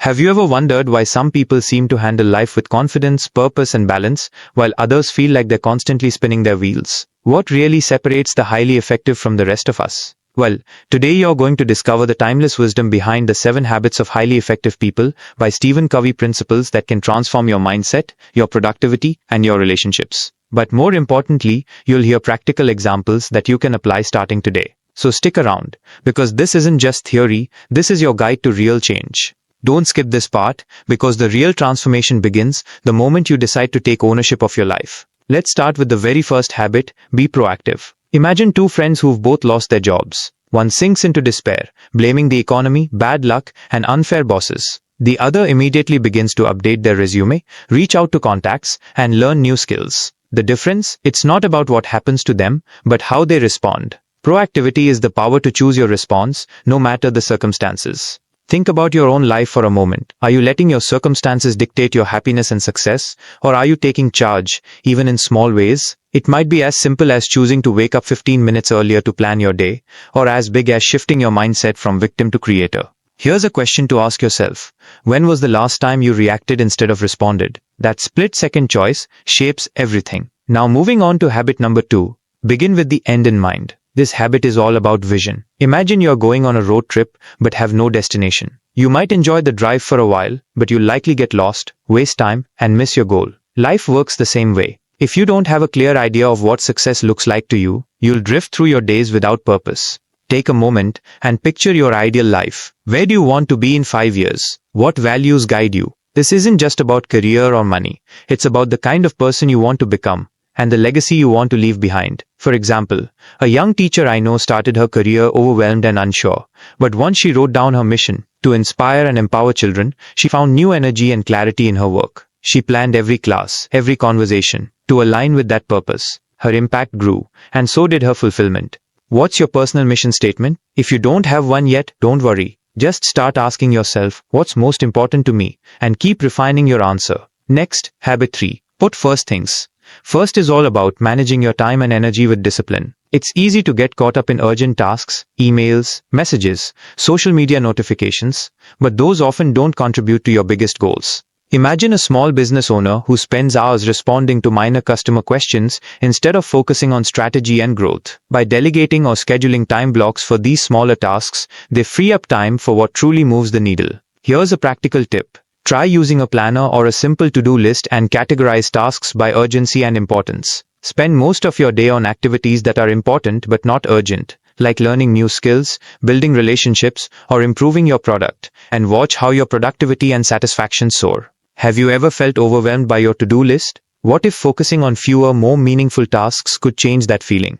Have you ever wondered why some people seem to handle life with confidence, purpose, and balance, while others feel like they're constantly spinning their wheels? What really separates the highly effective from the rest of us? Well, today you're going to discover the timeless wisdom behind the 7 Habits of Highly Effective People by Stephen Covey, principles that can transform your mindset, your productivity, and your relationships. But more importantly, you'll hear practical examples that you can apply starting today. So stick around, because this isn't just theory, this is your guide to real change. Don't skip this part, because the real transformation begins the moment you decide to take ownership of your life. Let's start with the very first habit: be proactive. Imagine 2 friends who've both lost their jobs. One sinks into despair, blaming the economy, bad luck, and unfair bosses. The other immediately begins to update their resume, reach out to contacts, and learn new skills. The difference? It's not about what happens to them, but how they respond. Proactivity is the power to choose your response, no matter the circumstances. Think about your own life for a moment. Are you letting your circumstances dictate your happiness and success, or are you taking charge, even in small ways? It might be as simple as choosing to wake up 15 minutes earlier to plan your day, or as big as shifting your mindset from victim to creator. Here's a question to ask yourself. When was the last time you reacted instead of responded? That split-second choice shapes everything. Now moving on to habit number 2. Begin with the end in mind. This habit is all about vision. Imagine you're going on a road trip but have no destination. You might enjoy the drive for a while, but you'll likely get lost, waste time, and miss your goal. Life works the same way. If you don't have a clear idea of what success looks like to you, you'll drift through your days without purpose. Take a moment and picture your ideal life. Where do you want to be in 5 years? What values guide you? This isn't just about career or money. It's about the kind of person you want to become and the legacy you want to leave behind. For example, a young teacher I know started her career overwhelmed and unsure, but once she wrote down her mission to inspire and empower children, she found new energy and clarity in her work. She planned every class, every conversation, to align with that purpose. Her impact grew, and so did her fulfillment. What's your personal mission statement? If you don't have one yet, don't worry. Just start asking yourself, what's most important to me, and keep refining your answer. Next, habit 3. Put first things. First is all about managing your time and energy with discipline. It's easy to get caught up in urgent tasks, emails, messages, social media notifications, but those often don't contribute to your biggest goals. Imagine a small business owner who spends hours responding to minor customer questions instead of focusing on strategy and growth. By delegating or scheduling time blocks for these smaller tasks, they free up time for what truly moves the needle. Here's a practical tip. Try using a planner or a simple to-do list and categorize tasks by urgency and importance. Spend most of your day on activities that are important but not urgent, like learning new skills, building relationships, or improving your product, and watch how your productivity and satisfaction soar. Have you ever felt overwhelmed by your to-do list? What if focusing on fewer, more meaningful tasks could change that feeling?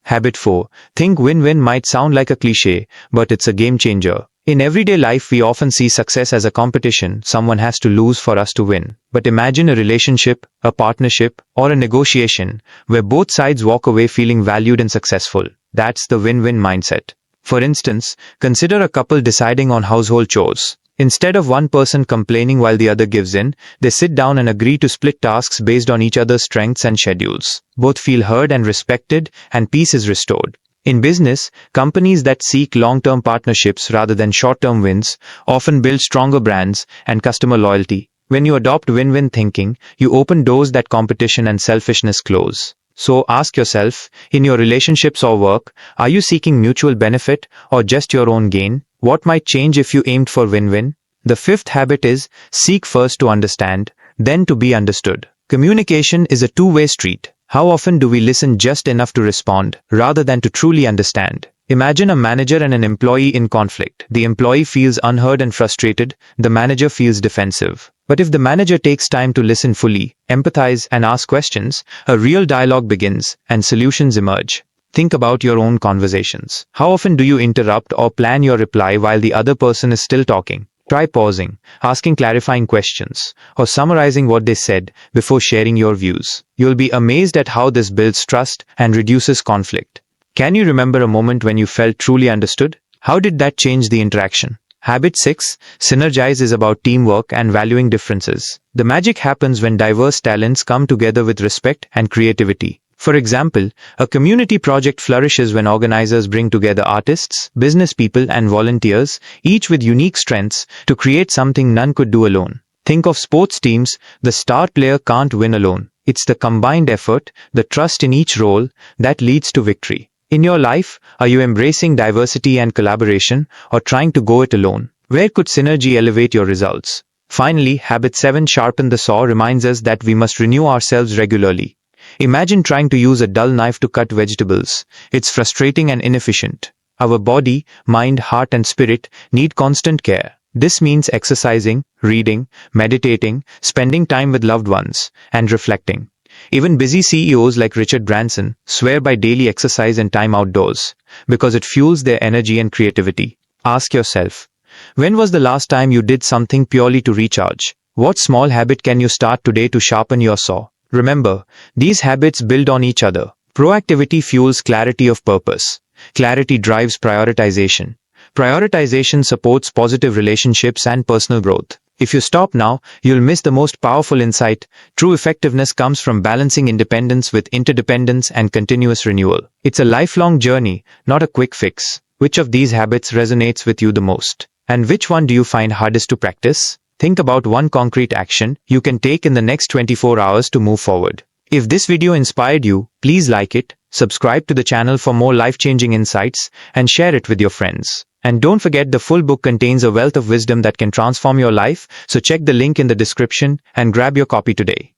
Habit 4. Think win-win might sound like a cliché, but it's a game changer. In everyday life, we often see success as a competition. Someone has to lose for us to win. But imagine a relationship, a partnership, or a negotiation where both sides walk away feeling valued and successful. That's the win-win mindset. For instance, consider a couple deciding on household chores. Instead of one person complaining while the other gives in, they sit down and agree to split tasks based on each other's strengths and schedules. Both feel heard and respected, and peace is restored. In business, companies that seek long-term partnerships rather than short-term wins often build stronger brands and customer loyalty. When you adopt win-win thinking, you open doors that competition and selfishness close. So ask yourself, in your relationships or work, are you seeking mutual benefit or just your own gain? What might change if you aimed for win-win? The 5th habit is, seek first to understand, then to be understood. Communication is a two-way street. How often do we listen just enough to respond, rather than to truly understand? Imagine a manager and an employee in conflict. The employee feels unheard and frustrated, the manager feels defensive. But if the manager takes time to listen fully, empathize, and ask questions, a real dialogue begins, and solutions emerge. Think about your own conversations. How often do you interrupt or plan your reply while the other person is still talking? Try pausing, asking clarifying questions, or summarizing what they said before sharing your views. You'll be amazed at how this builds trust and reduces conflict. Can you remember a moment when you felt truly understood? How did that change the interaction? Habit 6. Synergize is about teamwork and valuing differences. The magic happens when diverse talents come together with respect and creativity. For example, a community project flourishes when organizers bring together artists, business people, and volunteers, each with unique strengths, to create something none could do alone. Think of sports teams. The star player can't win alone. It's the combined effort, the trust in each role, that leads to victory. In your life, are you embracing diversity and collaboration, or trying to go it alone? Where could synergy elevate your results? Finally, habit 7, sharpen the saw, reminds us that we must renew ourselves regularly. Imagine trying to use a dull knife to cut vegetables. It's frustrating and inefficient. Our body, mind, heart, and spirit need constant care. This means exercising, reading, meditating, spending time with loved ones, and reflecting. Even busy CEOs like Richard Branson swear by daily exercise and time outdoors, because it fuels their energy and creativity. Ask yourself, when was the last time you did something purely to recharge? What small habit can you start today to sharpen your saw? Remember, these habits build on each other. Proactivity fuels clarity of purpose. Clarity drives prioritization. Prioritization supports positive relationships and personal growth. If you stop now, you'll miss the most powerful insight. True effectiveness comes from balancing independence with interdependence and continuous renewal. It's a lifelong journey, not a quick fix. Which of these habits resonates with you the most? And which one do you find hardest to practice? Think about one concrete action you can take in the next 24 hours to move forward. If this video inspired you, please like it, subscribe to the channel for more life-changing insights, and share it with your friends. And don't forget, the full book contains a wealth of wisdom that can transform your life, so check the link in the description and grab your copy today.